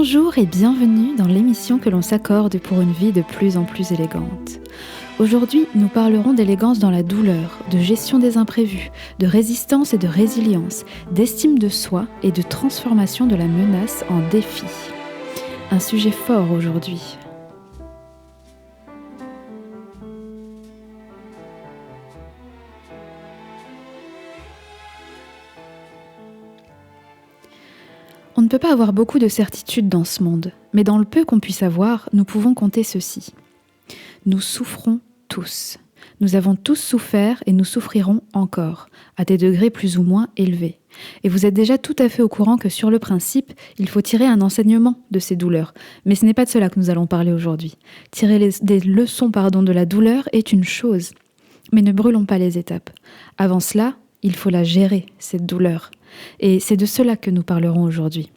Bonjour et bienvenue dans l'émission que l'on s'accorde pour une vie de plus en plus élégante. Aujourd'hui, nous parlerons d'élégance dans la douleur, de gestion des imprévus, de résistance et de résilience, d'estime de soi et de transformation de la menace en défi. Un sujet fort aujourd'hui. On ne peut pas avoir beaucoup de certitudes dans ce monde, mais dans le peu qu'on puisse avoir, nous pouvons compter ceci. Nous souffrons tous. Nous avons tous souffert et nous souffrirons encore, à des degrés plus ou moins élevés. Et vous êtes déjà tout à fait au courant que sur le principe, il faut tirer un enseignement de ces douleurs. Mais ce n'est pas de cela que nous allons parler aujourd'hui. Tirer des leçons de la douleur est une chose. Mais ne brûlons pas les étapes. Avant cela, il faut la gérer, cette douleur. Et c'est de cela que nous parlerons aujourd'hui.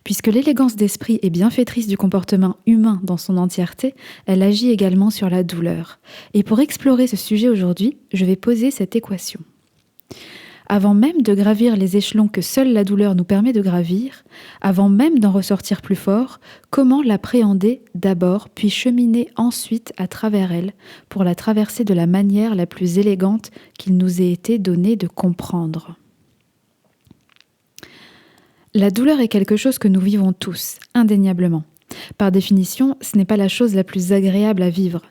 Puisque l'élégance d'esprit est bienfaitrice du comportement humain dans son entièreté, elle agit également sur la douleur. Et pour explorer ce sujet aujourd'hui, je vais poser cette équation. Avant même de gravir les échelons que seule la douleur nous permet de gravir, avant même d'en ressortir plus fort, comment l'appréhender d'abord, puis cheminer ensuite à travers elle, pour la traverser de la manière la plus élégante qu'il nous ait été donné de comprendre. La douleur est quelque chose que nous vivons tous, indéniablement. Par définition, ce n'est pas la chose la plus agréable à vivre.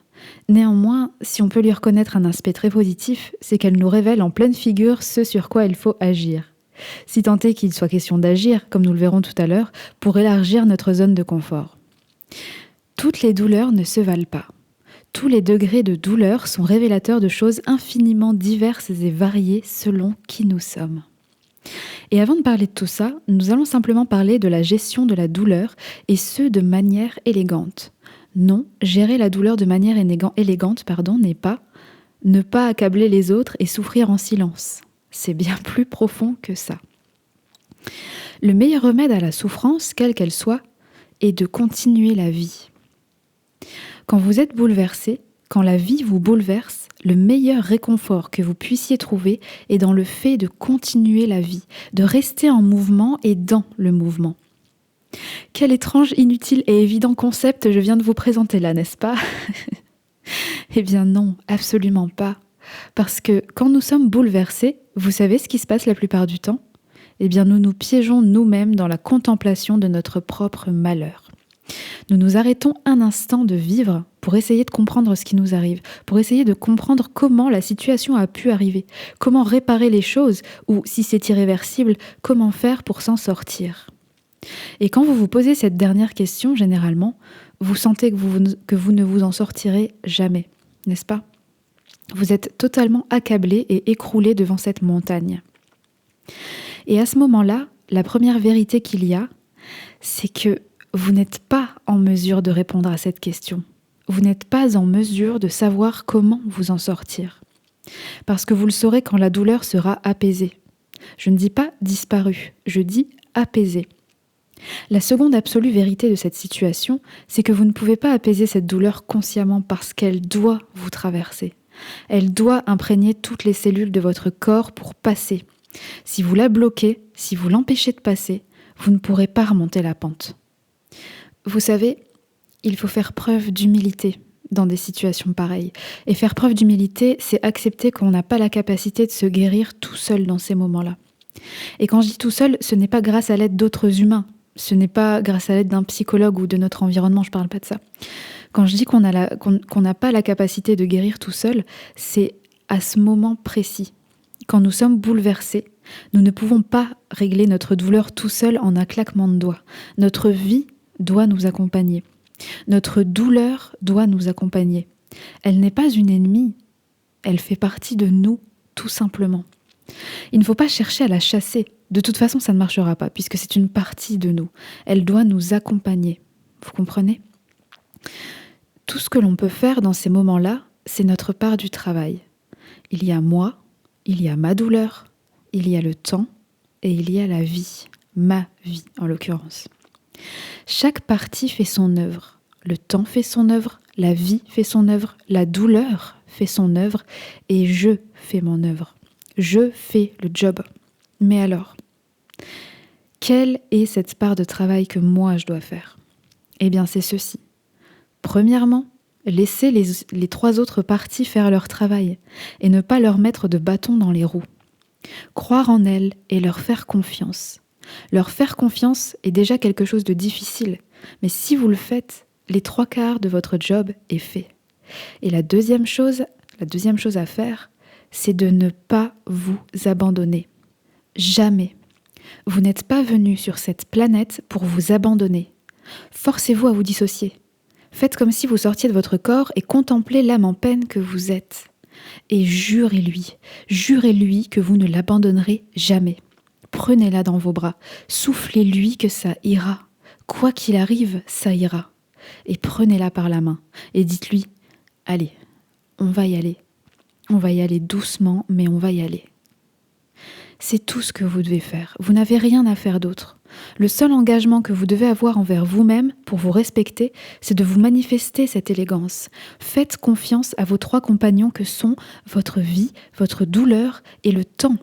Néanmoins, si on peut lui reconnaître un aspect très positif, c'est qu'elle nous révèle en pleine figure ce sur quoi il faut agir. Si tant est qu'il soit question d'agir, comme nous le verrons tout à l'heure, pour élargir notre zone de confort. Toutes les douleurs ne se valent pas. Tous les degrés de douleur sont révélateurs de choses infiniment diverses et variées selon qui nous sommes. Et avant de parler de tout ça, nous allons simplement parler de la gestion de la douleur, et ce de manière élégante. Non, gérer la douleur de manière élégante n'est pas ne pas accabler les autres et souffrir en silence. C'est bien plus profond que ça. Le meilleur remède à la souffrance, quelle qu'elle soit, est de continuer la vie. Quand vous êtes bouleversé, quand la vie vous bouleverse, le meilleur réconfort que vous puissiez trouver est dans le fait de continuer la vie, de rester en mouvement et dans le mouvement. Quel étrange, inutile et évident concept je viens de vous présenter là, n'est-ce pas ? Eh bien non, absolument pas. Parce que quand nous sommes bouleversés, vous savez ce qui se passe la plupart du temps ? Eh bien nous nous piégeons nous-mêmes dans la contemplation de notre propre malheur. Nous nous arrêtons un instant de vivre pour essayer de comprendre ce qui nous arrive, pour essayer de comprendre comment la situation a pu arriver, comment réparer les choses, ou si c'est irréversible, comment faire pour s'en sortir. Et quand vous vous posez cette dernière question, généralement, vous sentez que vous ne vous en sortirez jamais, n'est-ce pas ? Vous êtes totalement accablé et écroulé devant cette montagne. Et à ce moment-là, la première vérité qu'il y a, c'est que vous n'êtes pas en mesure de répondre à cette question. Vous n'êtes pas en mesure de savoir comment vous en sortir. Parce que vous le saurez quand la douleur sera apaisée. Je ne dis pas disparue, je dis apaisée. La seconde absolue vérité de cette situation, c'est que vous ne pouvez pas apaiser cette douleur consciemment parce qu'elle doit vous traverser. Elle doit imprégner toutes les cellules de votre corps pour passer. Si vous la bloquez, si vous l'empêchez de passer, vous ne pourrez pas remonter la pente. Vous savez, il faut faire preuve d'humilité dans des situations pareilles. Et faire preuve d'humilité, c'est accepter qu'on n'a pas la capacité de se guérir tout seul dans ces moments-là. Et quand je dis tout seul, ce n'est pas grâce à l'aide d'autres humains. Ce n'est pas grâce à l'aide d'un psychologue ou de notre environnement, je ne parle pas de ça. Quand je dis qu'on n'a pas la capacité de guérir tout seul, c'est à ce moment précis. Quand nous sommes bouleversés, nous ne pouvons pas régler notre douleur tout seul en un claquement de doigts. Notre vie doit nous accompagner. Notre douleur doit nous accompagner. Elle n'est pas une ennemie, elle fait partie de nous, tout simplement. Il ne faut pas chercher à la chasser. De toute façon, ça ne marchera pas, puisque c'est une partie de nous. Elle doit nous accompagner. Vous comprenez ? Tout ce que l'on peut faire dans ces moments-là, c'est notre part du travail. Il y a moi, il y a ma douleur, il y a le temps et il y a la vie, ma vie en l'occurrence. Chaque partie fait son œuvre. Le temps fait son œuvre, la vie fait son œuvre, la douleur fait son œuvre et je fais mon œuvre. Je fais le job. Mais alors, Quelle est cette part de travail que moi je dois faire ? Eh bien, c'est ceci. Premièrement, laissez les 3 autres parties faire leur travail et ne pas leur mettre de bâton dans les roues. Croire en elles et leur faire confiance. Leur faire confiance est déjà quelque chose de difficile, mais si vous le faites, les 3/4 de votre job est fait. Et la deuxième chose à faire, c'est de ne pas vous abandonner. Jamais. Vous n'êtes pas venu sur cette planète pour vous abandonner. Forcez-vous à vous dissocier. Faites comme si vous sortiez de votre corps et contemplez l'âme en peine que vous êtes. Et jurez-lui que vous ne l'abandonnerez jamais. Prenez-la dans vos bras, soufflez-lui que ça ira. Quoi qu'il arrive, ça ira. Et prenez-la par la main et dites-lui « Allez, on va y aller. On va y aller doucement, mais on va y aller. » C'est tout ce que vous devez faire. Vous n'avez rien à faire d'autre. Le seul engagement que vous devez avoir envers vous-même pour vous respecter, c'est de vous manifester cette élégance. Faites confiance à vos 3 compagnons que sont votre vie, votre douleur et le temps.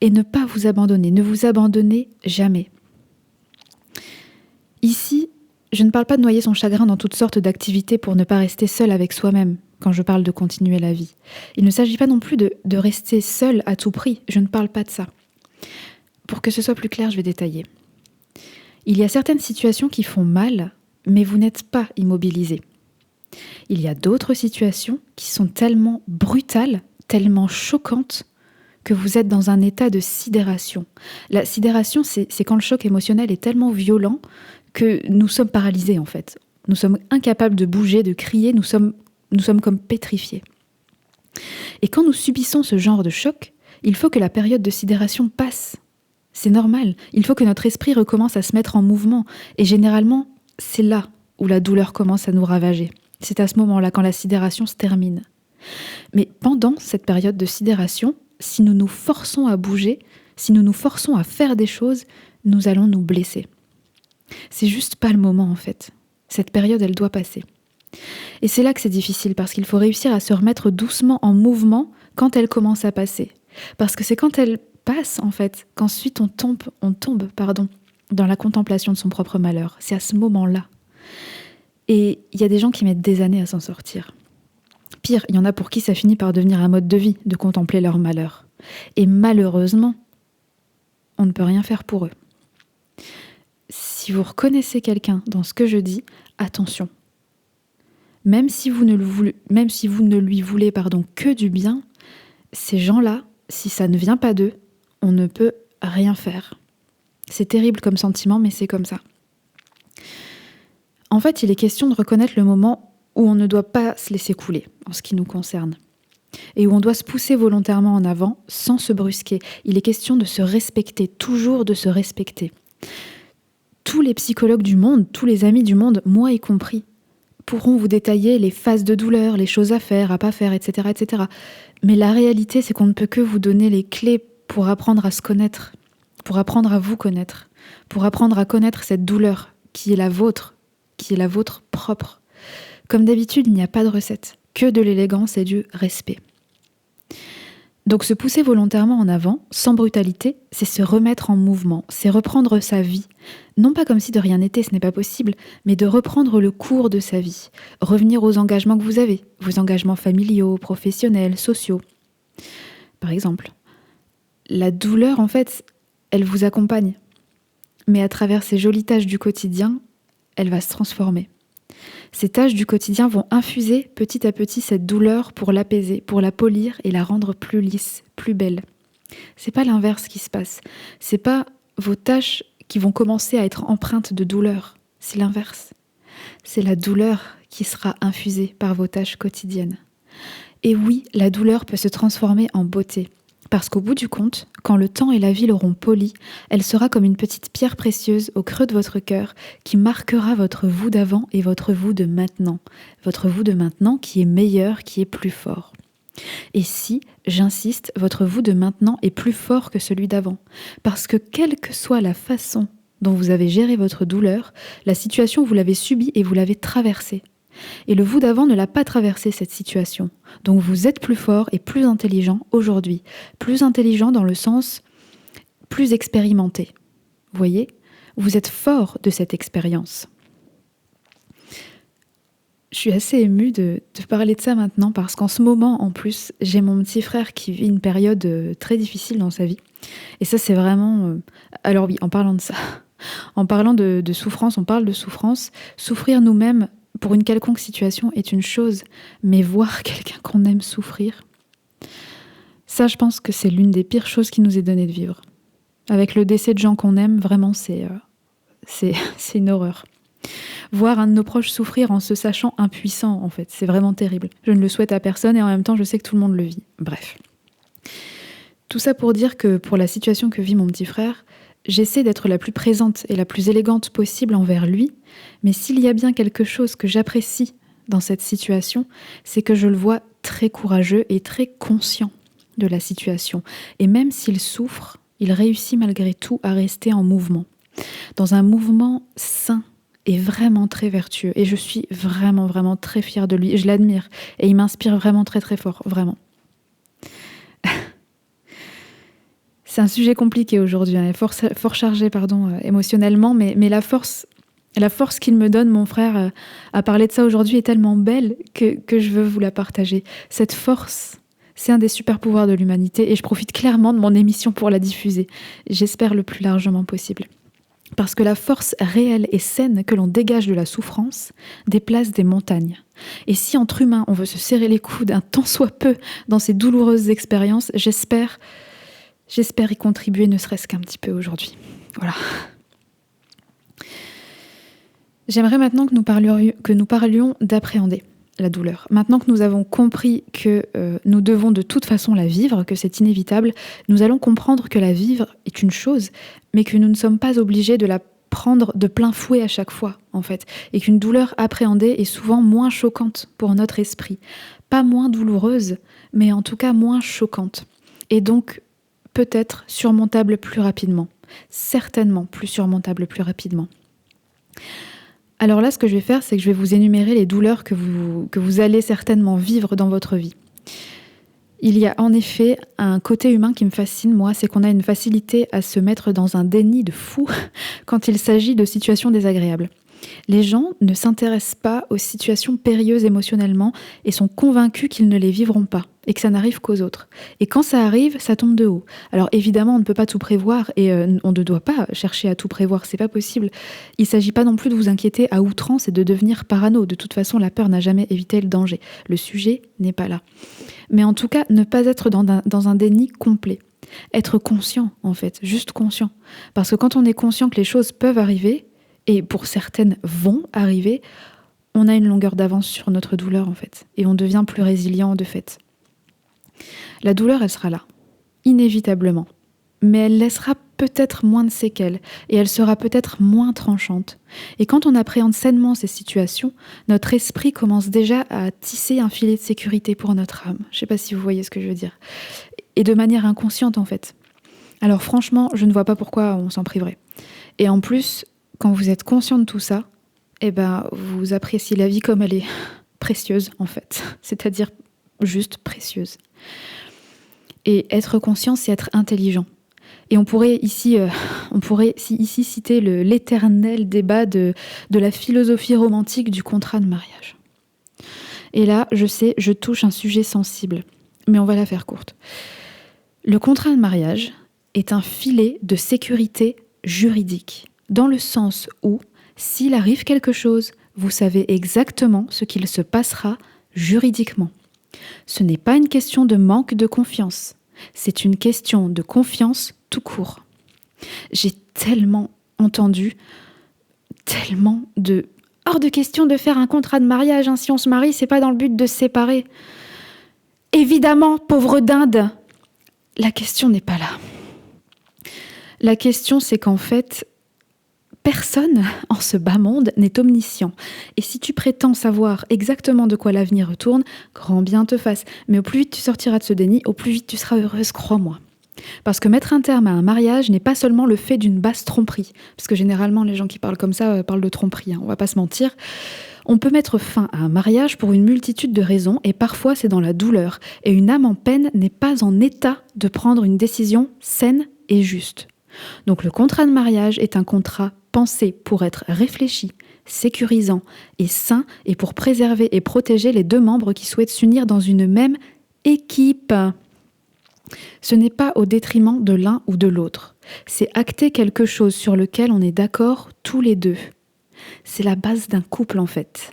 Et ne pas vous abandonner. Ne vous abandonnez jamais. Ici, je ne parle pas de noyer son chagrin dans toutes sortes d'activités pour ne pas rester seul avec soi-même quand je parle de continuer la vie. Il ne s'agit pas non plus de rester seul à tout prix. Je ne parle pas de ça. Pour que ce soit plus clair, je vais détailler. Il y a certaines situations qui font mal, mais vous n'êtes pas immobilisé. Il y a d'autres situations qui sont tellement brutales, tellement choquantes, que vous êtes dans un état de sidération. La sidération, c'est quand le choc émotionnel est tellement violent que nous sommes paralysés en fait. Nous sommes incapables de bouger, de crier, nous sommes comme pétrifiés. Et quand nous subissons ce genre de choc, il faut que la période de sidération passe. C'est normal, il faut que notre esprit recommence à se mettre en mouvement. Et généralement, c'est là où la douleur commence à nous ravager. C'est à ce moment-là, quand la sidération se termine. Mais pendant cette période de sidération, si nous nous forçons à bouger, si nous nous forçons à faire des choses, nous allons nous blesser. C'est juste pas le moment en fait. Cette période, elle doit passer. Et c'est là que c'est difficile, parce qu'il faut réussir à se remettre doucement en mouvement quand elle commence à passer. Parce que c'est quand elle passe, en fait, qu'ensuite on tombe dans la contemplation de son propre malheur. C'est à ce moment-là. Et il y a des gens qui mettent des années à s'en sortir. Pire, il y en a pour qui ça finit par devenir un mode de vie de contempler leur malheur. Et malheureusement, on ne peut rien faire pour eux. Si vous reconnaissez quelqu'un dans ce que je dis, attention. Même si vous ne lui voulez que du bien, ces gens-là, si ça ne vient pas d'eux, on ne peut rien faire. C'est terrible comme sentiment, mais c'est comme ça. En fait, il est question de reconnaître le moment où on ne doit pas se laisser couler, en ce qui nous concerne, et où on doit se pousser volontairement en avant, sans se brusquer. Il est question de se respecter, toujours de se respecter. Tous les psychologues du monde, tous les amis du monde, moi y compris, pourront vous détailler les phases de douleur, les choses à faire, à pas faire, etc., etc. Mais la réalité, c'est qu'on ne peut que vous donner les clés pour apprendre à se connaître, pour apprendre à vous connaître, pour apprendre à connaître cette douleur qui est la vôtre propre. Comme d'habitude, il n'y a pas de recette, que de l'élégance et du respect. Donc se pousser volontairement en avant, sans brutalité, c'est se remettre en mouvement, c'est reprendre sa vie. Non pas comme si de rien n'était, ce n'est pas possible, mais de reprendre le cours de sa vie. Revenir aux engagements que vous avez, vos engagements familiaux, professionnels, sociaux. Par exemple, la douleur, en fait, elle vous accompagne. Mais à travers ces jolies tâches du quotidien, elle va se transformer. Ces tâches du quotidien vont infuser petit à petit cette douleur pour l'apaiser, pour la polir et la rendre plus lisse, plus belle. C'est pas l'inverse qui se passe. C'est pas vos tâches qui vont commencer à être empreintes de douleur. C'est l'inverse. C'est la douleur qui sera infusée par vos tâches quotidiennes. Et oui, la douleur peut se transformer en beauté. Parce qu'au bout du compte, quand le temps et la vie l'auront polie, elle sera comme une petite pierre précieuse au creux de votre cœur qui marquera votre vous d'avant et votre vous de maintenant. Votre vous de maintenant qui est meilleur, qui est plus fort. Et si, j'insiste, votre vous de maintenant est plus fort que celui d'avant. Parce que quelle que soit la façon dont vous avez géré votre douleur, la situation vous l'avez subie et vous l'avez traversée. Et le vous d'avant ne l'a pas traversé cette situation. Donc vous êtes plus fort et plus intelligent aujourd'hui. Plus intelligent dans le sens plus expérimenté. Vous voyez ? Vous êtes fort de cette expérience. Je suis assez émue de parler de ça maintenant parce qu'en ce moment, en plus, j'ai mon petit frère qui vit une période très difficile dans sa vie. Et ça, c'est vraiment... Alors oui, en parlant de ça, en parlant de souffrance, on parle de souffrance. Souffrir nous-mêmes pour une quelconque situation est une chose, mais voir quelqu'un qu'on aime souffrir, ça, je pense que c'est l'une des pires choses qui nous est donnée de vivre. Avec le décès de gens qu'on aime, vraiment, c'est une horreur. Voir un de nos proches souffrir en se sachant impuissant, en fait, c'est vraiment terrible. Je ne le souhaite à personne et en même temps, je sais que tout le monde le vit. Bref. Tout ça pour dire que pour la situation que vit mon petit frère, j'essaie d'être la plus présente et la plus élégante possible envers lui, mais s'il y a bien quelque chose que j'apprécie dans cette situation, c'est que je le vois très courageux et très conscient de la situation. Et même s'il souffre, il réussit malgré tout à rester en mouvement. Dans un mouvement sain et vraiment très vertueux. Et je suis vraiment, vraiment très fière de lui. Je l'admire et il m'inspire vraiment très, très fort, vraiment. C'est un sujet compliqué aujourd'hui, hein, fort chargé émotionnellement, mais la force qu'il me donne, mon frère, à parler de ça aujourd'hui est tellement belle que je veux vous la partager. Cette force, c'est un des super pouvoirs de l'humanité et je profite clairement de mon émission pour la diffuser. J'espère le plus largement possible. Parce que la force réelle et saine que l'on dégage de la souffrance déplace des montagnes. Et si entre humains on veut se serrer les coudes un tant soit peu dans ces douloureuses expériences, j'espère y contribuer ne serait-ce qu'un petit peu aujourd'hui. Voilà. J'aimerais maintenant que nous parlions d'appréhender la douleur. Maintenant que nous avons compris que nous devons de toute façon la vivre, que c'est inévitable, nous allons comprendre que la vivre est une chose, mais que nous ne sommes pas obligés de la prendre de plein fouet à chaque fois, en fait, et qu'une douleur appréhendée est souvent moins choquante pour notre esprit. Pas moins douloureuse, mais en tout cas moins choquante. Et donc, peut-être surmontable plus rapidement. Certainement plus surmontable plus rapidement. Alors là, ce que je vais faire, c'est que je vais vous énumérer les douleurs que vous allez certainement vivre dans votre vie. Il y a en effet un côté humain qui me fascine, moi, c'est qu'on a une facilité à se mettre dans un déni de fou quand il s'agit de situations désagréables. Les gens ne s'intéressent pas aux situations périlleuses émotionnellement et sont convaincus qu'ils ne les vivront pas et que ça n'arrive qu'aux autres. Et quand ça arrive, ça tombe de haut. Alors évidemment, on ne peut pas tout prévoir et on ne doit pas chercher à tout prévoir, c'est pas possible. Il ne s'agit pas non plus de vous inquiéter à outrance et de devenir parano. De toute façon, la peur n'a jamais évité le danger. Le sujet n'est pas là. Mais en tout cas, ne pas être dans un déni complet. Être conscient, en fait, juste conscient. Parce que quand on est conscient que les choses peuvent arriver, et pour certaines vont arriver, on a une longueur d'avance sur notre douleur en fait, et on devient plus résilient de fait. La douleur, elle sera là, inévitablement, mais elle laissera peut-être moins de séquelles, et elle sera peut-être moins tranchante. Et quand on appréhende sainement ces situations, notre esprit commence déjà à tisser un filet de sécurité pour notre âme. Je ne sais pas si vous voyez ce que je veux dire. Et de manière inconsciente en fait. Alors franchement, je ne vois pas pourquoi on s'en priverait. Et en plus, quand vous êtes conscient de tout ça, vous appréciez la vie comme elle est précieuse, en fait. C'est-à-dire juste précieuse. Et être conscient, c'est être intelligent. Et on pourrait ici citer l'éternel débat de la philosophie romantique du contrat de mariage. Et là, je sais, je touche un sujet sensible, mais on va la faire courte. Le contrat de mariage est un filet de sécurité juridique. Dans le sens où, s'il arrive quelque chose, vous savez exactement ce qu'il se passera juridiquement. Ce n'est pas une question de manque de confiance, c'est une question de confiance tout court. J'ai tellement entendu, hors de question de faire un contrat de mariage, hein, si on se marie, c'est pas dans le but de se séparer. Évidemment, pauvre dinde, la question n'est pas là. La question, c'est qu'en fait, personne en ce bas monde n'est omniscient. Et si tu prétends savoir exactement de quoi l'avenir retourne, grand bien te fasse. Mais au plus vite tu sortiras de ce déni, au plus vite tu seras heureuse, crois-moi. Parce que mettre un terme à un mariage n'est pas seulement le fait d'une basse tromperie. Parce que généralement, les gens qui parlent comme ça parlent de tromperie, hein, on va pas se mentir. On peut mettre fin à un mariage pour une multitude de raisons et parfois c'est dans la douleur. Et une âme en peine n'est pas en état de prendre une décision saine et juste. Donc le contrat de mariage est un contrat pensé pour être réfléchi, sécurisant et sain et pour préserver et protéger les deux membres qui souhaitent s'unir dans une même équipe. Ce n'est pas au détriment de l'un ou de l'autre. C'est acter quelque chose sur lequel on est d'accord tous les deux. C'est la base d'un couple en fait.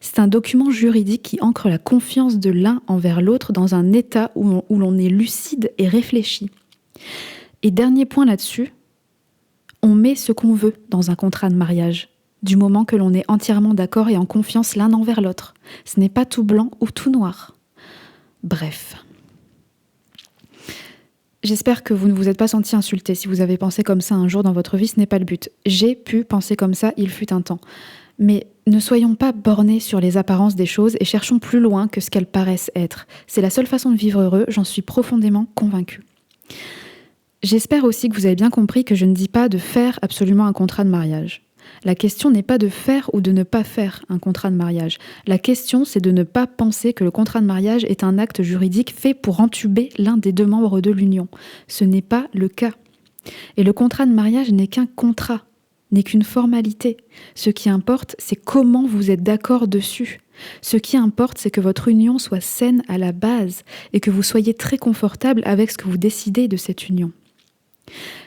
C'est un document juridique qui ancre la confiance de l'un envers l'autre dans un état où l'on est lucide et réfléchi. Et dernier point là-dessus, on met ce qu'on veut dans un contrat de mariage, du moment que l'on est entièrement d'accord et en confiance l'un envers l'autre. Ce n'est pas tout blanc ou tout noir. Bref. J'espère que vous ne vous êtes pas senti insulté si vous avez pensé comme ça un jour dans votre vie, ce n'est pas le but. J'ai pu penser comme ça, il fut un temps. Mais ne soyons pas bornés sur les apparences des choses et cherchons plus loin que ce qu'elles paraissent être. C'est la seule façon de vivre heureux, j'en suis profondément convaincue. J'espère aussi que vous avez bien compris que je ne dis pas de faire absolument un contrat de mariage. La question n'est pas de faire ou de ne pas faire un contrat de mariage. La question, c'est de ne pas penser que le contrat de mariage est un acte juridique fait pour entuber l'un des deux membres de l'union. Ce n'est pas le cas. Et le contrat de mariage n'est qu'un contrat, n'est qu'une formalité. Ce qui importe, c'est comment vous êtes d'accord dessus. Ce qui importe, c'est que votre union soit saine à la base et que vous soyez très confortable avec ce que vous décidez de cette union.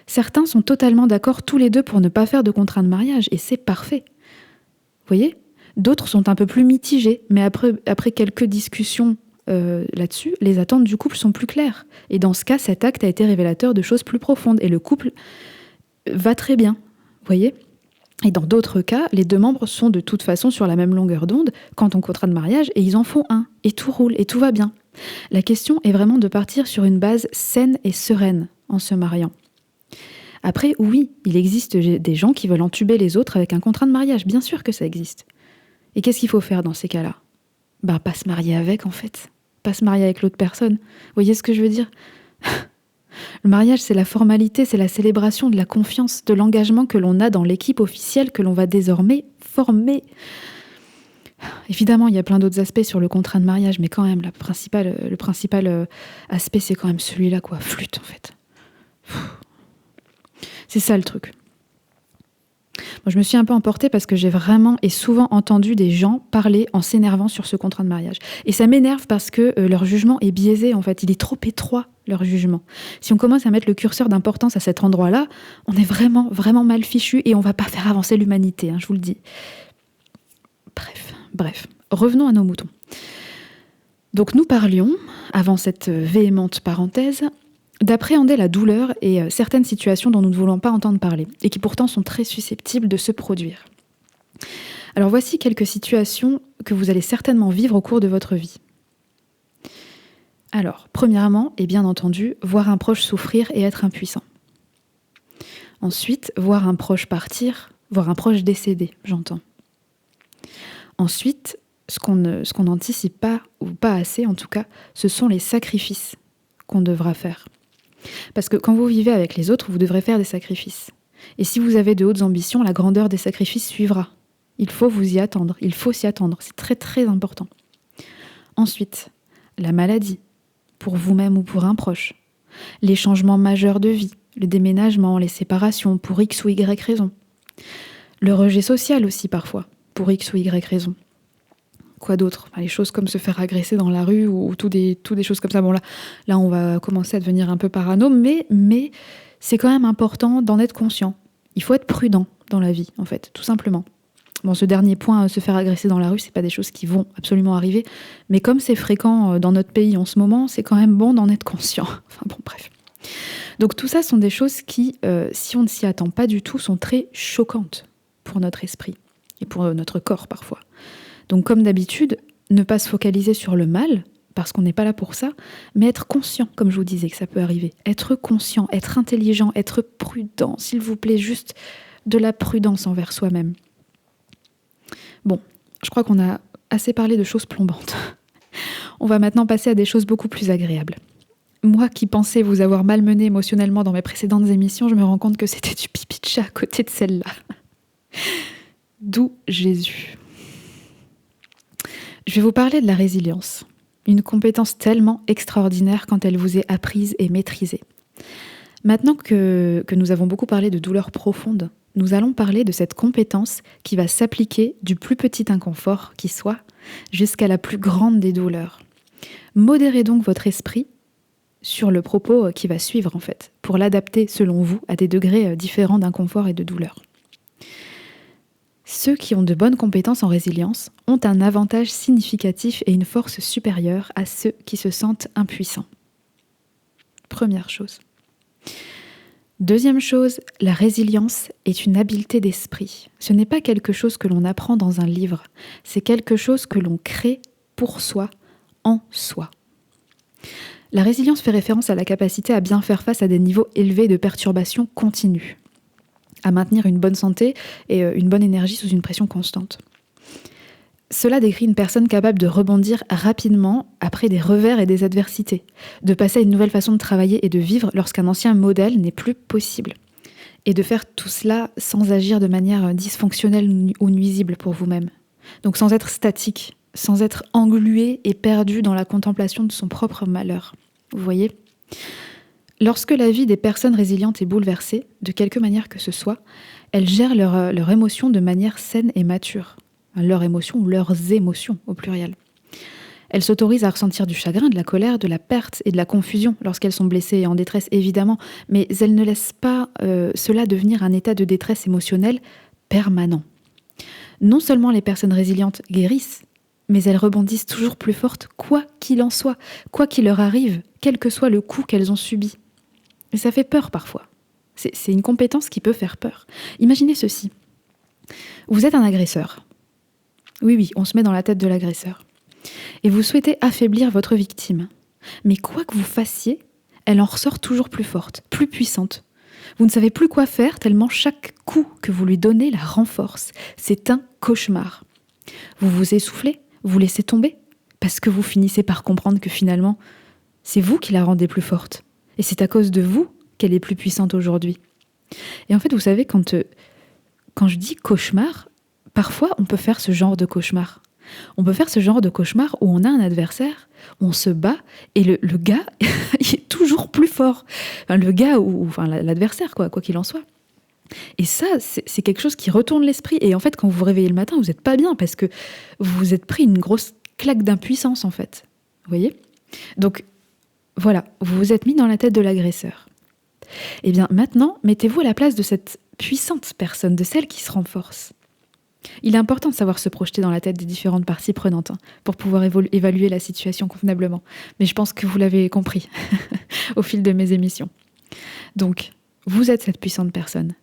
Certains sont totalement d'accord tous les deux pour ne pas faire de contrat de mariage, et c'est parfait. Vous voyez ? D'autres sont un peu plus mitigés, mais après quelques discussions là-dessus, les attentes du couple sont plus claires. Et dans ce cas, cet acte a été révélateur de choses plus profondes, et le couple va très bien. Vous voyez ? Et dans d'autres cas, les deux membres sont de toute façon sur la même longueur d'onde quand on contrat de mariage, et ils en font un, et tout roule, et tout va bien. La question est vraiment de partir sur une base saine et sereine en se mariant. Après, oui, il existe des gens qui veulent entuber les autres avec un contrat de mariage. Bien sûr que ça existe. Et qu'est-ce qu'il faut faire dans ces cas-là ? Pas se marier avec, en fait. Pas se marier avec l'autre personne. Vous voyez ce que je veux dire ? Le mariage, c'est la formalité, c'est la célébration de la confiance, de l'engagement que l'on a dans l'équipe officielle que l'on va désormais former. Évidemment, il y a plein d'autres aspects sur le contrat de mariage, mais quand même, le principal aspect, c'est quand même celui-là, quoi. Flûte, en fait. C'est ça le truc. Moi, je me suis un peu emportée parce que j'ai vraiment et souvent entendu des gens parler en s'énervant sur ce contrat de mariage. Et ça m'énerve parce que leur jugement est biaisé, en fait. Il est trop étroit, leur jugement. Si on commence à mettre le curseur d'importance à cet endroit-là, on est vraiment, vraiment mal fichu et on va pas faire avancer l'humanité, je vous le dis. Bref. Revenons à nos moutons. Donc nous parlions, avant cette véhémente parenthèse, d'appréhender la douleur et certaines situations dont nous ne voulons pas entendre parler, et qui pourtant sont très susceptibles de se produire. Alors voici quelques situations que vous allez certainement vivre au cours de votre vie. Alors, premièrement, et bien entendu, voir un proche souffrir et être impuissant. Ensuite, voir un proche partir, voir un proche décéder, j'entends. Ensuite, ce qu'on n'anticipe pas, ou pas assez en tout cas, ce sont les sacrifices qu'on devra faire. Parce que quand vous vivez avec les autres, vous devrez faire des sacrifices. Et si vous avez de hautes ambitions, la grandeur des sacrifices suivra. Il faut vous y attendre, il faut s'y attendre, c'est très très important. Ensuite, la maladie, pour vous-même ou pour un proche. Les changements majeurs de vie, le déménagement, les séparations, pour X ou Y raison. Le rejet social aussi parfois, pour X ou Y raison. Quoi d'autre ? Les choses comme se faire agresser dans la rue ou tout des choses comme ça. Bon là, on va commencer à devenir un peu parano, mais c'est quand même important d'en être conscient. Il faut être prudent dans la vie, en fait, tout simplement. Bon, ce dernier point, se faire agresser dans la rue, c'est pas des choses qui vont absolument arriver, mais comme c'est fréquent dans notre pays en ce moment, c'est quand même bon d'en être conscient. Enfin bon, bref. Donc tout ça sont des choses qui, si on ne s'y attend pas du tout, sont très choquantes pour notre esprit et pour notre corps parfois. Donc comme d'habitude, ne pas se focaliser sur le mal, parce qu'on n'est pas là pour ça, mais être conscient, comme je vous disais, que ça peut arriver. Être conscient, être intelligent, être prudent, s'il vous plaît, juste de la prudence envers soi-même. Bon, je crois qu'on a assez parlé de choses plombantes. On va maintenant passer à des choses beaucoup plus agréables. Moi qui pensais vous avoir malmené émotionnellement dans mes précédentes émissions, je me rends compte que c'était du pipi de chat à côté de celle-là. D'où Jésus. Je vais vous parler de la résilience, une compétence tellement extraordinaire quand elle vous est apprise et maîtrisée. Maintenant que nous avons beaucoup parlé de douleur profonde, nous allons parler de cette compétence qui va s'appliquer du plus petit inconfort qui soit jusqu'à la plus grande des douleurs. Modérez donc votre esprit sur le propos qui va suivre en fait, pour l'adapter selon vous à des degrés différents d'inconfort et de douleur. Ceux qui ont de bonnes compétences en résilience ont un avantage significatif et une force supérieure à ceux qui se sentent impuissants. Première chose. Deuxième chose, la résilience est une habileté d'esprit. Ce n'est pas quelque chose que l'on apprend dans un livre, c'est quelque chose que l'on crée pour soi, en soi. La résilience fait référence à la capacité à bien faire face à des niveaux élevés de perturbations continues, à maintenir une bonne santé et une bonne énergie sous une pression constante. Cela décrit une personne capable de rebondir rapidement après des revers et des adversités, de passer à une nouvelle façon de travailler et de vivre lorsqu'un ancien modèle n'est plus possible, et de faire tout cela sans agir de manière dysfonctionnelle ou nuisible pour vous-même. Donc sans être statique, sans être englué et perdu dans la contemplation de son propre malheur. Vous voyez ? Lorsque la vie des personnes résilientes est bouleversée, de quelque manière que ce soit, elles gèrent leurs émotions de manière saine et mature. Leurs émotions ou leurs émotions au pluriel. Elles s'autorisent à ressentir du chagrin, de la colère, de la perte et de la confusion lorsqu'elles sont blessées et en détresse évidemment, mais elles ne laissent pas cela devenir un état de détresse émotionnelle permanent. Non seulement les personnes résilientes guérissent, mais elles rebondissent toujours plus fortes, quoi qu'il en soit, quoi qu'il leur arrive, quel que soit le coup qu'elles ont subi. Et ça fait peur parfois. C'est une compétence qui peut faire peur. Imaginez ceci. Vous êtes un agresseur. Oui, on se met dans la tête de l'agresseur. Et vous souhaitez affaiblir votre victime. Mais quoi que vous fassiez, elle en ressort toujours plus forte, plus puissante. Vous ne savez plus quoi faire tellement chaque coup que vous lui donnez la renforce. C'est un cauchemar. Vous vous essoufflez, vous laissez tomber, parce que vous finissez par comprendre que finalement, c'est vous qui la rendez plus forte. Et c'est à cause de vous qu'elle est plus puissante aujourd'hui. Et en fait, vous savez, quand je dis cauchemar, parfois on peut faire ce genre de cauchemar. On peut faire ce genre de cauchemar où on a un adversaire, on se bat, et le gars, il est toujours plus fort. Enfin, le gars, l'adversaire, quoi qu'il en soit. Et ça, c'est quelque chose qui retourne l'esprit. Et en fait, quand vous vous réveillez le matin, vous n'êtes pas bien parce que vous vous êtes pris une grosse claque d'impuissance, en fait. Vous voyez ? Donc, voilà, vous vous êtes mis dans la tête de l'agresseur. Et bien maintenant, mettez-vous à la place de cette puissante personne, de celle qui se renforce. Il est important de savoir se projeter dans la tête des différentes parties prenantes pour pouvoir évaluer la situation convenablement. Mais je pense que vous l'avez compris au fil de mes émissions. Donc, vous êtes cette puissante personne.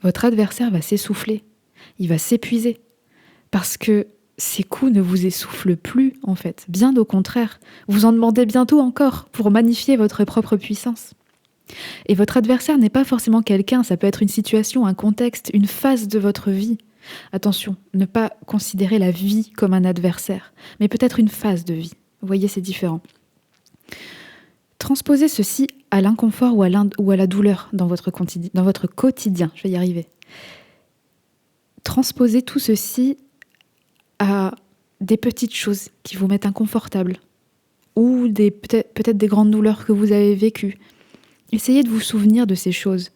Votre adversaire va s'essouffler, il va s'épuiser, parce que ces coups ne vous essoufflent plus, en fait. Bien au contraire, vous en demandez bientôt encore pour magnifier votre propre puissance. Et votre adversaire n'est pas forcément quelqu'un, ça peut être une situation, un contexte, une phase de votre vie. Attention, ne pas considérer la vie comme un adversaire, mais peut-être une phase de vie. Vous voyez, c'est différent. Transposez ceci à l'inconfort ou à la douleur dans votre quotidien. Je vais y arriver. Transposez tout ceci à des petites choses qui vous mettent inconfortable ou peut-être des grandes douleurs que vous avez vécues. Essayez de vous souvenir de ces choses.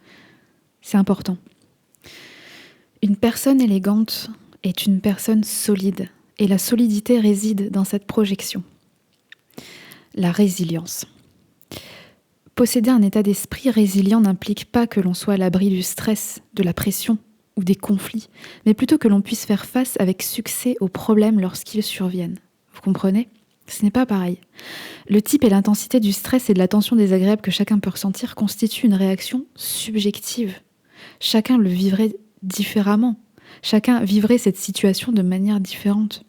C'est important. Une personne élégante est une personne solide et la solidité réside dans cette projection. La résilience. Posséder un état d'esprit résilient n'implique pas que l'on soit à l'abri du stress, de la pression ou des conflits, mais plutôt que l'on puisse faire face avec succès aux problèmes lorsqu'ils surviennent. Vous comprenez ? Ce n'est pas pareil. Le type et l'intensité du stress et de la tension désagréable que chacun peut ressentir constituent une réaction subjective. Chacun le vivrait différemment. Chacun vivrait cette situation de manière différente.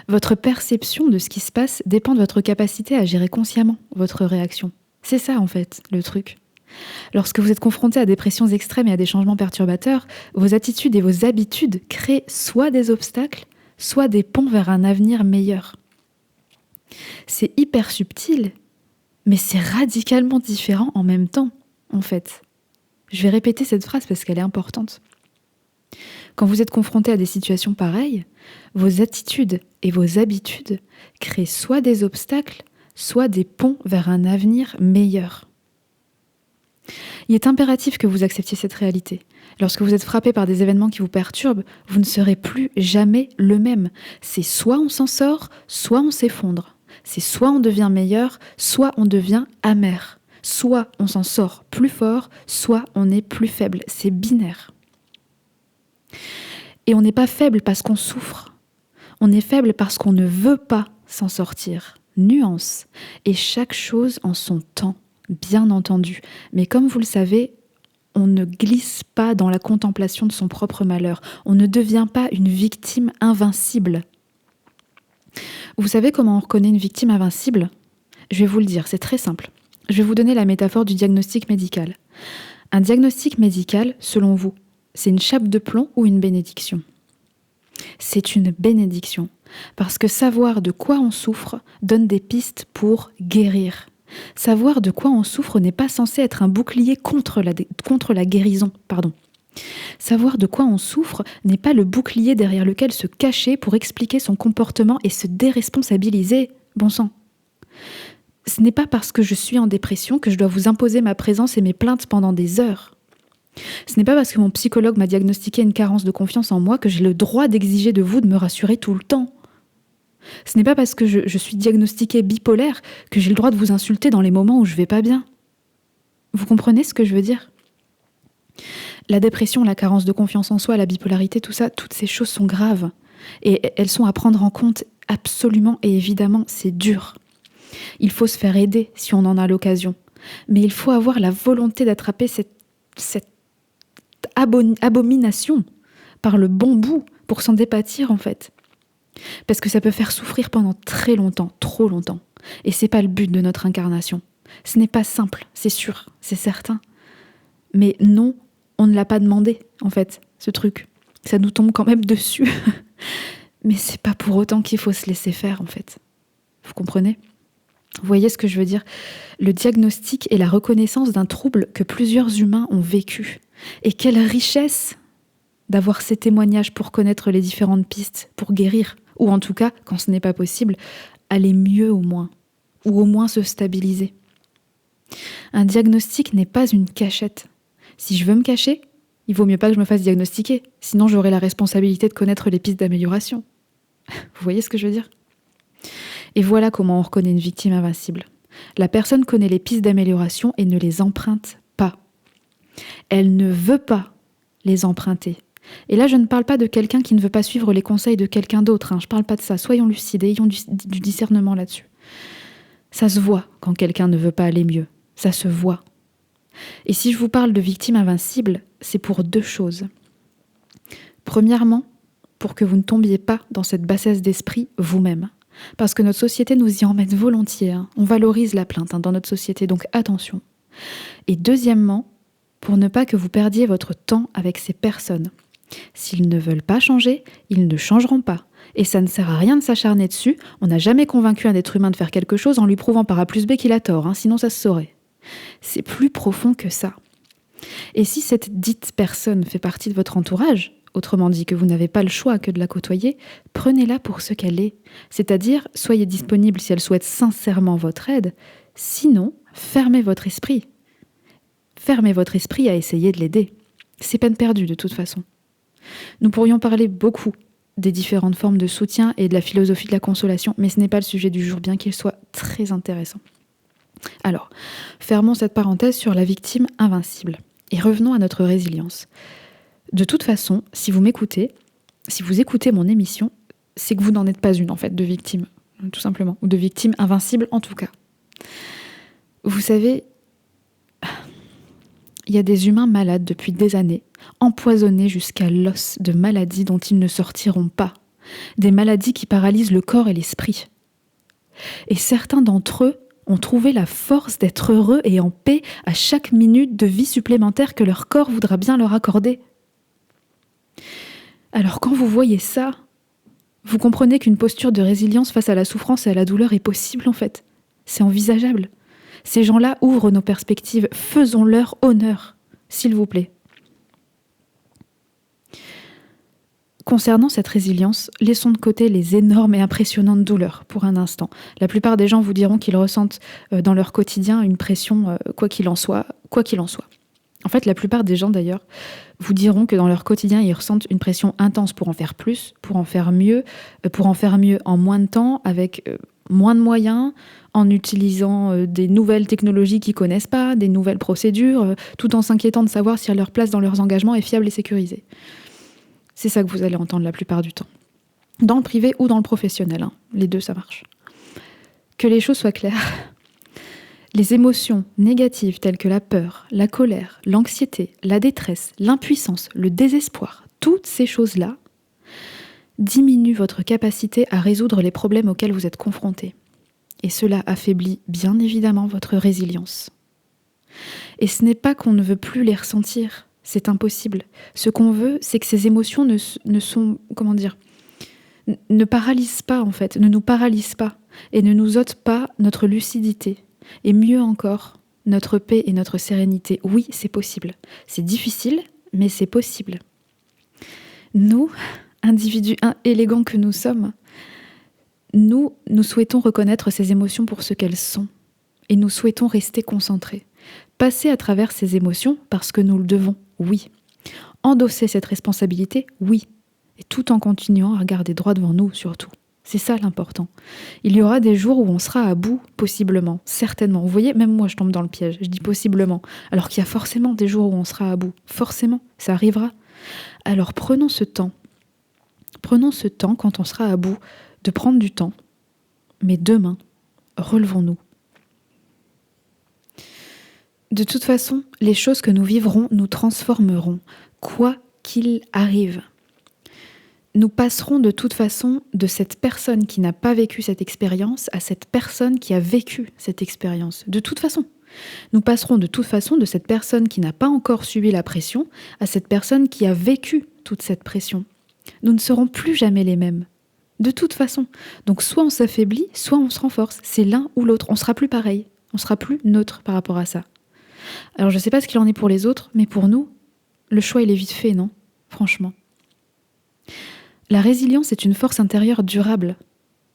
Votre perception de ce qui se passe dépend de votre capacité à gérer consciemment votre réaction. C'est ça, en fait, le truc. Lorsque vous êtes confronté à des pressions extrêmes et à des changements perturbateurs, vos attitudes et vos habitudes créent soit des obstacles, soit des ponts vers un avenir meilleur. C'est hyper subtil, mais c'est radicalement différent en même temps, en fait. Je vais répéter cette phrase parce qu'elle est importante. Quand vous êtes confronté à des situations pareilles, vos attitudes et vos habitudes créent soit des obstacles, soit des ponts vers un avenir meilleur. Il est impératif que vous acceptiez cette réalité. Lorsque vous êtes frappé par des événements qui vous perturbent, vous ne serez plus jamais le même. C'est soit on s'en sort, soit on s'effondre. C'est soit on devient meilleur, soit on devient amer. Soit on s'en sort plus fort, soit on est plus faible. C'est binaire. Et on n'est pas faible parce qu'on souffre. On est faible parce qu'on ne veut pas s'en sortir. Nuance. Et chaque chose en son temps, bien entendu. Mais comme vous le savez, on ne glisse pas dans la contemplation de son propre malheur. On ne devient pas une victime invincible. Vous savez comment on reconnaît une victime invincible ? Je vais vous le dire, c'est très simple. Je vais vous donner la métaphore du diagnostic médical. Un diagnostic médical, selon vous, c'est une chape de plomb ou une bénédiction ? C'est une bénédiction, parce que savoir de quoi on souffre donne des pistes pour guérir. Savoir de quoi on souffre n'est pas censé être un bouclier contre la guérison. Savoir de quoi on souffre n'est pas le bouclier derrière lequel se cacher pour expliquer son comportement et se déresponsabiliser. Bon sang. Ce n'est pas parce que je suis en dépression que je dois vous imposer ma présence et mes plaintes pendant des heures. Ce n'est pas parce que mon psychologue m'a diagnostiqué une carence de confiance en moi que j'ai le droit d'exiger de vous de me rassurer tout le temps. Ce n'est pas parce que je suis diagnostiquée bipolaire que j'ai le droit de vous insulter dans les moments où je vais pas bien. Vous comprenez ce que je veux dire ? La dépression, la carence de confiance en soi, la bipolarité, tout ça, toutes ces choses sont graves. Et elles sont à prendre en compte absolument et évidemment, c'est dur. Il faut se faire aider si on en a l'occasion. Mais il faut avoir la volonté d'attraper cette abomination par le bon bout pour s'en départir en fait. Parce que ça peut faire souffrir pendant très longtemps, trop longtemps. Et c'est pas le but de notre incarnation. Ce n'est pas simple, c'est sûr, c'est certain. Mais non, on ne l'a pas demandé, en fait, ce truc. Ça nous tombe quand même dessus. Mais c'est pas pour autant qu'il faut se laisser faire, en fait. Vous comprenez ? Vous voyez ce que je veux dire ? Le diagnostic est la reconnaissance d'un trouble que plusieurs humains ont vécu. Et quelle richesse d'avoir ces témoignages pour connaître les différentes pistes, pour guérir, ou en tout cas, quand ce n'est pas possible, aller mieux au moins, ou au moins se stabiliser. Un diagnostic n'est pas une cachette. Si je veux me cacher, il vaut mieux pas que je me fasse diagnostiquer, sinon j'aurai la responsabilité de connaître les pistes d'amélioration. Vous voyez ce que je veux dire ? Et voilà comment on reconnaît une victime invincible. La personne connaît les pistes d'amélioration et ne les emprunte pas. Elle ne veut pas les emprunter. Et là, je ne parle pas de quelqu'un qui ne veut pas suivre les conseils de quelqu'un d'autre. Je ne parle pas de ça. Soyons lucides et ayons du discernement là-dessus. Ça se voit quand quelqu'un ne veut pas aller mieux. Ça se voit. Et si je vous parle de victime invincible, c'est pour deux choses. Premièrement, pour que vous ne tombiez pas dans cette bassesse d'esprit vous-même. Parce que notre société nous y emmène volontiers. On valorise la plainte dans notre société, donc attention. Et deuxièmement, pour ne pas que vous perdiez votre temps avec ces personnes. S'ils ne veulent pas changer, ils ne changeront pas. Et ça ne sert à rien de s'acharner dessus. On n'a jamais convaincu un être humain de faire quelque chose en lui prouvant par A plus B qu'il a tort, sinon ça se saurait. C'est plus profond que ça. Et si cette dite personne fait partie de votre entourage, autrement dit que vous n'avez pas le choix que de la côtoyer, prenez-la pour ce qu'elle est. C'est-à-dire, soyez disponible si elle souhaite sincèrement votre aide. Sinon, fermez votre esprit. Fermez votre esprit à essayer de l'aider. C'est peine perdue de toute façon. Nous pourrions parler beaucoup des différentes formes de soutien et de la philosophie de la consolation, mais ce n'est pas le sujet du jour, bien qu'il soit très intéressant. Alors, fermons cette parenthèse sur la victime invincible et revenons à notre résilience. De toute façon, si vous m'écoutez, si vous écoutez mon émission, c'est que vous n'en êtes pas une en fait de victime, tout simplement, ou de victime invincible en tout cas. Vous savez, il y a des humains malades depuis des années, empoisonnés jusqu'à l'os de maladies dont ils ne sortiront pas, des maladies qui paralysent le corps et l'esprit. Et certains d'entre eux ont trouvé la force d'être heureux et en paix à chaque minute de vie supplémentaire que leur corps voudra bien leur accorder. Alors quand vous voyez ça, vous comprenez qu'une posture de résilience face à la souffrance et à la douleur est possible en fait. C'est envisageable. Ces gens-là ouvrent nos perspectives. Faisons-leur honneur, s'il vous plaît. Concernant cette résilience, laissons de côté les énormes et impressionnantes douleurs pour un instant. La plupart des gens vous diront qu'ils ressentent dans leur quotidien une pression, quoi qu'il en soit, quoi qu'il en soit. En fait, la plupart des gens, d'ailleurs, vous diront que dans leur quotidien, ils ressentent une pression intense pour en faire plus, pour en faire mieux en moins de temps, avec moins de moyens, en utilisant des nouvelles technologies qu'ils ne connaissent pas, des nouvelles procédures, tout en s'inquiétant de savoir si leur place dans leurs engagements est fiable et sécurisée. C'est ça que vous allez entendre la plupart du temps. Dans le privé ou dans le professionnel, hein. Les deux, ça marche. Que les choses soient claires. Les émotions négatives telles que la peur, la colère, l'anxiété, la détresse, l'impuissance, le désespoir, toutes ces choses-là diminuent votre capacité à résoudre les problèmes auxquels vous êtes confrontés. Et cela affaiblit bien évidemment votre résilience. Et ce n'est pas qu'on ne veut plus les ressentir, c'est impossible. Ce qu'on veut, c'est que ces émotions ne paralysent pas en fait, ne nous paralysent pas et ne nous ôtent pas notre lucidité. Et mieux encore, notre paix et notre sérénité. Oui, c'est possible. C'est difficile, mais c'est possible. Nous, individus élégants que nous sommes, nous souhaitons reconnaître ces émotions pour ce qu'elles sont. Et nous souhaitons rester concentrés. Passer à travers ces émotions parce que nous le devons, oui. Endosser cette responsabilité, oui. Et tout en continuant à regarder droit devant nous, surtout. C'est ça l'important. Il y aura des jours où on sera à bout, possiblement, certainement. Vous voyez, même moi je tombe dans le piège, je dis possiblement, alors qu'il y a forcément des jours où on sera à bout. Forcément, ça arrivera. Alors prenons ce temps quand on sera à bout, de prendre du temps. Mais demain, relevons-nous. De toute façon, les choses que nous vivrons nous transformeront, quoi qu'il arrive. Nous passerons de toute façon de cette personne qui n'a pas vécu cette expérience à cette personne qui a vécu cette expérience. De toute façon. Nous passerons de toute façon de cette personne qui n'a pas encore subi la pression à cette personne qui a vécu toute cette pression. Nous ne serons plus jamais les mêmes. De toute façon. Donc soit on s'affaiblit, soit on se renforce. C'est l'un ou l'autre. On sera plus pareil. On sera plus neutre par rapport à ça. Alors je ne sais pas ce qu'il en est pour les autres, mais pour nous, le choix il est vite fait, non ? Franchement. La résilience est une force intérieure durable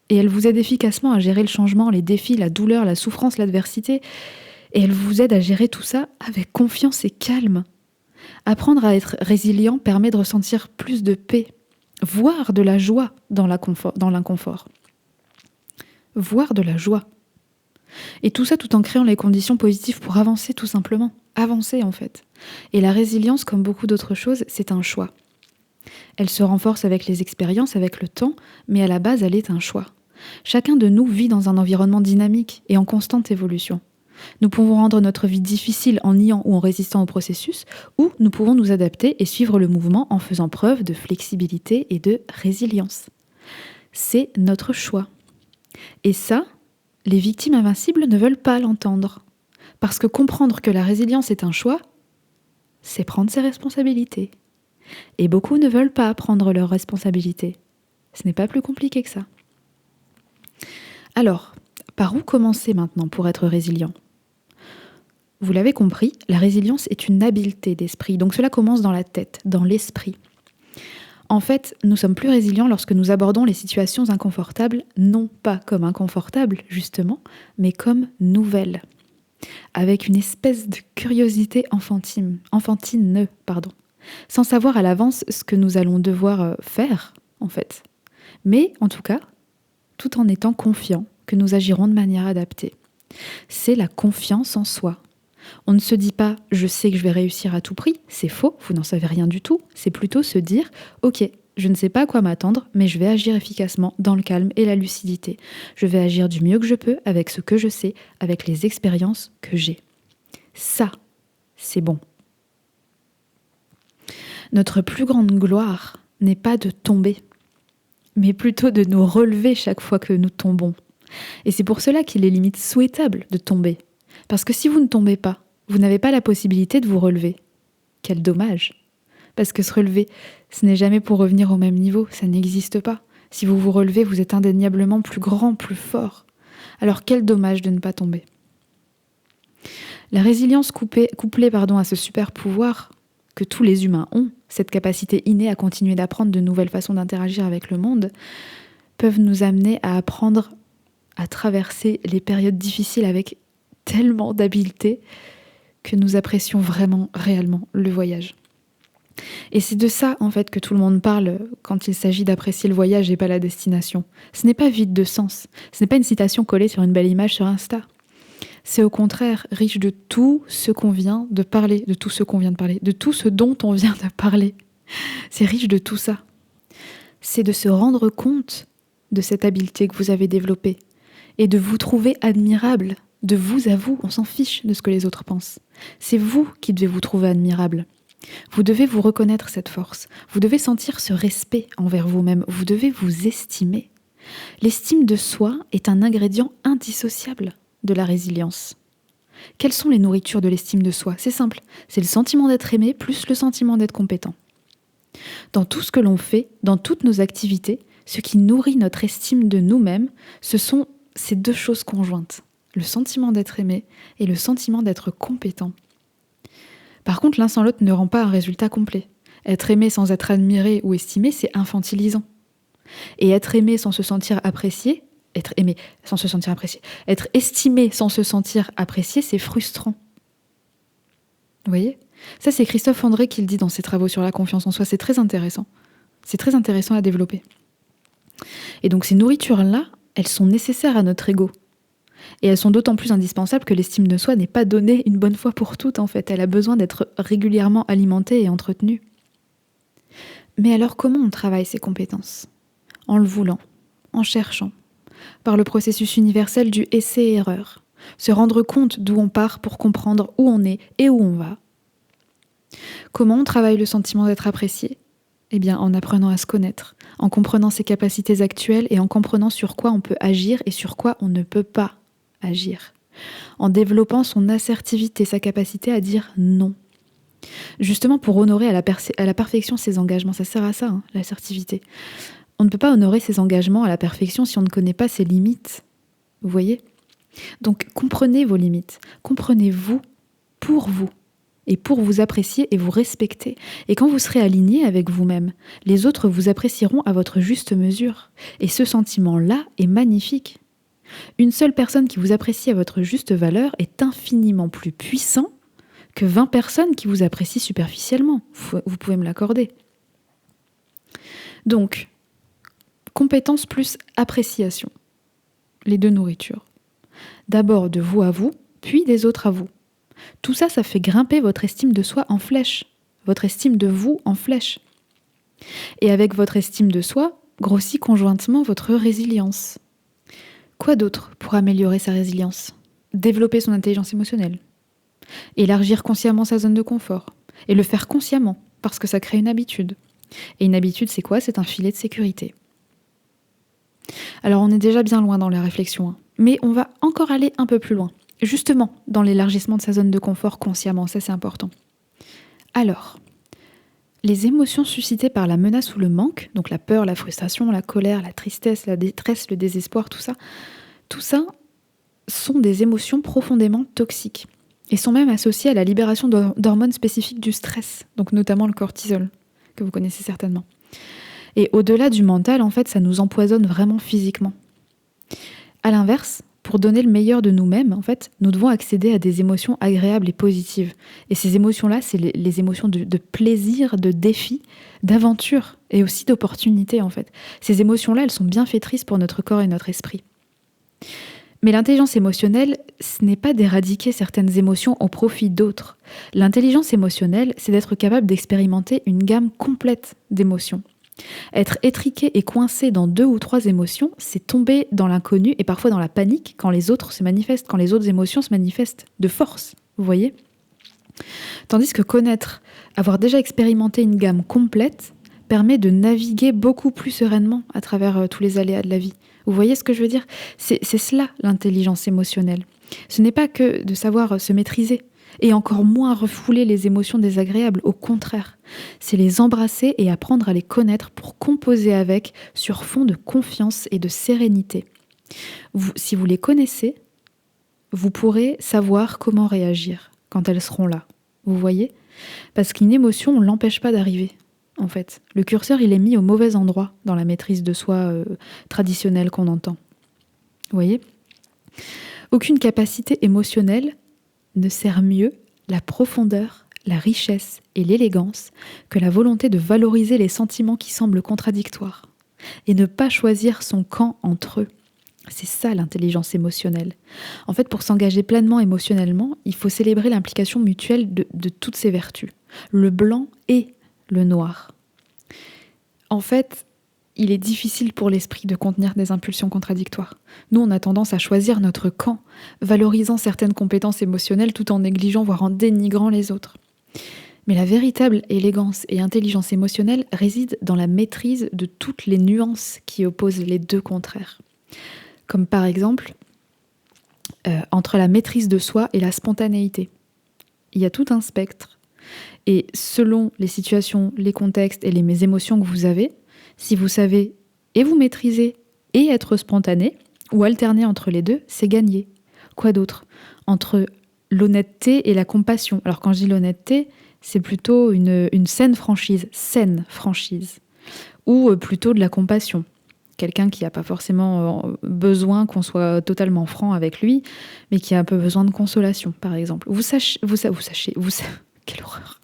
et elle vous aide efficacement à gérer le changement, les défis, la douleur, la souffrance, l'adversité et elle vous aide à gérer tout ça avec confiance et calme. Apprendre à être résilient permet de ressentir plus de paix, voire de la joie dans l'inconfort. Voire de la joie. Et tout ça tout en créant les conditions positives pour avancer tout simplement. Avancer en fait. Et la résilience, comme beaucoup d'autres choses, c'est un choix. Elle se renforce avec les expériences, avec le temps, mais à la base, elle est un choix. Chacun de nous vit dans un environnement dynamique et en constante évolution. Nous pouvons rendre notre vie difficile en niant ou en résistant au processus, ou nous pouvons nous adapter et suivre le mouvement en faisant preuve de flexibilité et de résilience. C'est notre choix. Et ça, les victimes invincibles ne veulent pas l'entendre. Parce que comprendre que la résilience est un choix, c'est prendre ses responsabilités. Et beaucoup ne veulent pas prendre leurs responsabilités. Ce n'est pas plus compliqué que ça. Alors, par où commencer maintenant pour être résilient ? Vous l'avez compris, la résilience est une habileté d'esprit. Donc cela commence dans la tête, dans l'esprit. En fait, nous sommes plus résilients lorsque nous abordons les situations inconfortables, non pas comme inconfortables, justement, mais comme nouvelles. Avec une espèce de curiosité enfantine, sans savoir à l'avance ce que nous allons devoir faire, en fait. Mais, en tout cas, tout en étant confiants que nous agirons de manière adaptée. C'est la confiance en soi. On ne se dit pas « je sais que je vais réussir à tout prix », c'est faux, vous n'en savez rien du tout. C'est plutôt se dire « ok, je ne sais pas à quoi m'attendre, mais je vais agir efficacement dans le calme et la lucidité. Je vais agir du mieux que je peux avec ce que je sais, avec les expériences que j'ai. » Ça, c'est bon. Notre plus grande gloire n'est pas de tomber, mais plutôt de nous relever chaque fois que nous tombons. Et c'est pour cela qu'il est limite souhaitable de tomber. Parce que si vous ne tombez pas, vous n'avez pas la possibilité de vous relever. Quel dommage. Parce que se relever, ce n'est jamais pour revenir au même niveau, ça n'existe pas. Si vous vous relevez, vous êtes indéniablement plus grand, plus fort. Alors quel dommage de ne pas tomber. La résilience couplée à ce super pouvoir que tous les humains ont, cette capacité innée à continuer d'apprendre de nouvelles façons d'interagir avec le monde, peuvent nous amener à apprendre à traverser les périodes difficiles avec tellement d'habileté que nous apprécions vraiment, réellement le voyage. Et c'est de ça, en fait, que tout le monde parle quand il s'agit d'apprécier le voyage et pas la destination. Ce n'est pas vide de sens. Ce n'est pas une citation collée sur une belle image sur Insta. C'est au contraire riche de tout ce qu'on vient de parler, de tout ce dont on vient de parler. C'est riche de tout ça. C'est de se rendre compte de cette habileté que vous avez développée et de vous trouver admirable. De vous à vous, on s'en fiche de ce que les autres pensent. C'est vous qui devez vous trouver admirable. Vous devez vous reconnaître cette force. Vous devez sentir ce respect envers vous-même. Vous devez vous estimer. L'estime de soi est un ingrédient indissociable de la résilience. Quelles sont les nourritures de l'estime de soi ? C'est simple, c'est le sentiment d'être aimé plus le sentiment d'être compétent. Dans tout ce que l'on fait, dans toutes nos activités, ce qui nourrit notre estime de nous-mêmes, ce sont ces deux choses conjointes, le sentiment d'être aimé et le sentiment d'être compétent. Par contre, l'un sans l'autre ne rend pas un résultat complet. Être aimé sans être admiré ou estimé, c'est infantilisant. Et être aimé sans se sentir apprécié, être estimé sans se sentir apprécié, c'est frustrant. Vous voyez ? Ça, c'est Christophe André qui le dit dans ses travaux sur la confiance en soi. C'est très intéressant. C'est très intéressant à développer. Et donc, ces nourritures-là, elles sont nécessaires à notre ego. Et elles sont d'autant plus indispensables que l'estime de soi n'est pas donnée une bonne fois pour toutes, en fait. Elle a besoin d'être régulièrement alimentée et entretenue. Mais alors, comment on travaille ces compétences ? En le voulant, en cherchant, par le processus universel du essai-erreur. Se rendre compte d'où on part pour comprendre où on est et où on va. Comment on travaille le sentiment d'être apprécié ? Eh bien, en apprenant à se connaître, en comprenant ses capacités actuelles et en comprenant sur quoi on peut agir et sur quoi on ne peut pas agir. En développant son assertivité, sa capacité à dire non. Justement pour honorer à la perfection ses engagements, ça sert à ça, l'assertivité. On ne peut pas honorer ses engagements à la perfection si on ne connaît pas ses limites. Vous voyez ? Donc comprenez vos limites, comprenez-vous pour vous. Et pour vous apprécier et vous respecter. Et quand vous serez aligné avec vous-même, les autres vous apprécieront à votre juste mesure. Et ce sentiment-là est magnifique. Une seule personne qui vous apprécie à votre juste valeur est infiniment plus puissant que 20 personnes qui vous apprécient superficiellement. Vous pouvez me l'accorder. Donc, compétence plus appréciation. Les deux nourritures. D'abord de vous à vous, puis des autres à vous. Tout ça, ça fait grimper votre estime de soi en flèche, votre estime de vous en flèche. Et avec votre estime de soi, grossit conjointement votre résilience. Quoi d'autre pour améliorer sa résilience ? Développer son intelligence émotionnelle. Élargir consciemment sa zone de confort. Et le faire consciemment, parce que ça crée une habitude. Et une habitude, c'est quoi ? C'est un filet de sécurité. Alors on est déjà bien loin dans la réflexion, mais on va encore aller un peu plus loin. Justement, dans l'élargissement de sa zone de confort consciemment, ça c'est important. Alors, les émotions suscitées par la menace ou le manque, donc la peur, la frustration, la colère, la tristesse, la détresse, le désespoir, tout ça sont des émotions profondément toxiques et sont même associées à la libération d'hormones spécifiques du stress, donc notamment le cortisol, que vous connaissez certainement. Et au-delà du mental, en fait, ça nous empoisonne vraiment physiquement. À l'inverse, pour donner le meilleur de nous-mêmes, en fait, nous devons accéder à des émotions agréables et positives. Et ces émotions-là, c'est les émotions de plaisir, de défi, d'aventure et aussi d'opportunité, en fait. Ces émotions-là, elles sont bienfaitrices pour notre corps et notre esprit. Mais l'intelligence émotionnelle, ce n'est pas d'éradiquer certaines émotions au profit d'autres. L'intelligence émotionnelle, c'est d'être capable d'expérimenter une gamme complète d'émotions. Être étriqué et coincé dans 2 ou 3 émotions, c'est tomber dans l'inconnu et parfois dans la panique quand les autres se manifestent, quand les autres émotions se manifestent de force, vous voyez ? Tandis que connaître, avoir déjà expérimenté une gamme complète, permet de naviguer beaucoup plus sereinement à travers tous les aléas de la vie. Vous voyez ce que je veux dire ? C'est cela l'intelligence émotionnelle. Ce n'est pas que de savoir se maîtriser, et encore moins refouler les émotions désagréables, au contraire. C'est les embrasser et apprendre à les connaître pour composer avec sur fond de confiance et de sérénité. Si vous les connaissez, vous pourrez savoir comment réagir quand elles seront là. Vous voyez ? Parce qu'une émotion, on ne l'empêche pas d'arriver, en fait. Le curseur, il est mis au mauvais endroit dans la maîtrise de soi traditionnelle qu'on entend. Vous voyez ? Aucune capacité émotionnelle ne sert mieux la profondeur, la richesse et l'élégance que la volonté de valoriser les sentiments qui semblent contradictoires et ne pas choisir son camp entre eux. C'est ça l'intelligence émotionnelle. En fait, pour s'engager pleinement émotionnellement, il faut célébrer l'implication mutuelle de toutes ces vertus, le blanc et le noir. En fait, il est difficile pour l'esprit de contenir des impulsions contradictoires. Nous, on a tendance à choisir notre camp, valorisant certaines compétences émotionnelles tout en négligeant, voire en dénigrant les autres. Mais la véritable élégance et intelligence émotionnelle réside dans la maîtrise de toutes les nuances qui opposent les deux contraires. Comme par exemple, entre la maîtrise de soi et la spontanéité. Il y a tout un spectre. Et selon les situations, les contextes et les émotions que vous avez, si vous savez et vous maîtriser et être spontané, ou alterner entre les deux, c'est gagné. Quoi d'autre ? Entre l'honnêteté et la compassion. Alors quand je dis l'honnêteté, c'est plutôt une saine franchise, ou plutôt de la compassion. Quelqu'un qui n'a pas forcément besoin qu'on soit totalement franc avec lui, mais qui a un peu besoin de consolation, par exemple. Quelle horreur.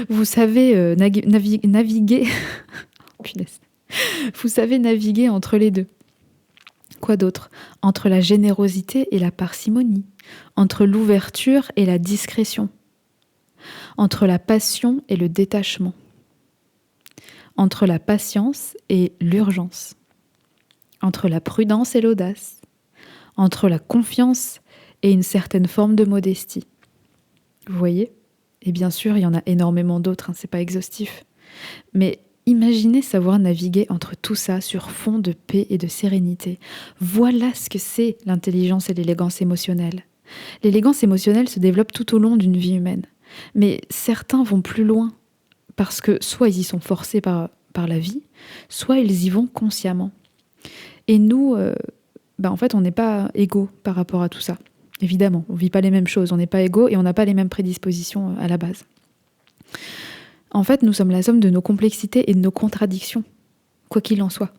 Vous savez naviguer. Punaise. Vous savez naviguer entre les deux. Quoi d'autre ? Entre la générosité et la parcimonie, entre l'ouverture et la discrétion, entre la passion et le détachement, entre la patience et l'urgence, entre la prudence et l'audace, entre la confiance et une certaine forme de modestie. Vous voyez ? Et bien sûr, il y en a énormément d'autres, c'est pas exhaustif. Mais imaginez savoir naviguer entre tout ça sur fond de paix et de sérénité. Voilà ce que c'est l'intelligence et l'élégance émotionnelle. L'élégance émotionnelle se développe tout au long d'une vie humaine. Mais certains vont plus loin, parce que soit ils y sont forcés par la vie, soit ils y vont consciemment. Et nous, en fait, on n'est pas égaux par rapport à tout ça. Évidemment, on ne vit pas les mêmes choses, on n'est pas égaux et on n'a pas les mêmes prédispositions à la base. En fait, nous sommes la somme de nos complexités et de nos contradictions, quoi qu'il en soit.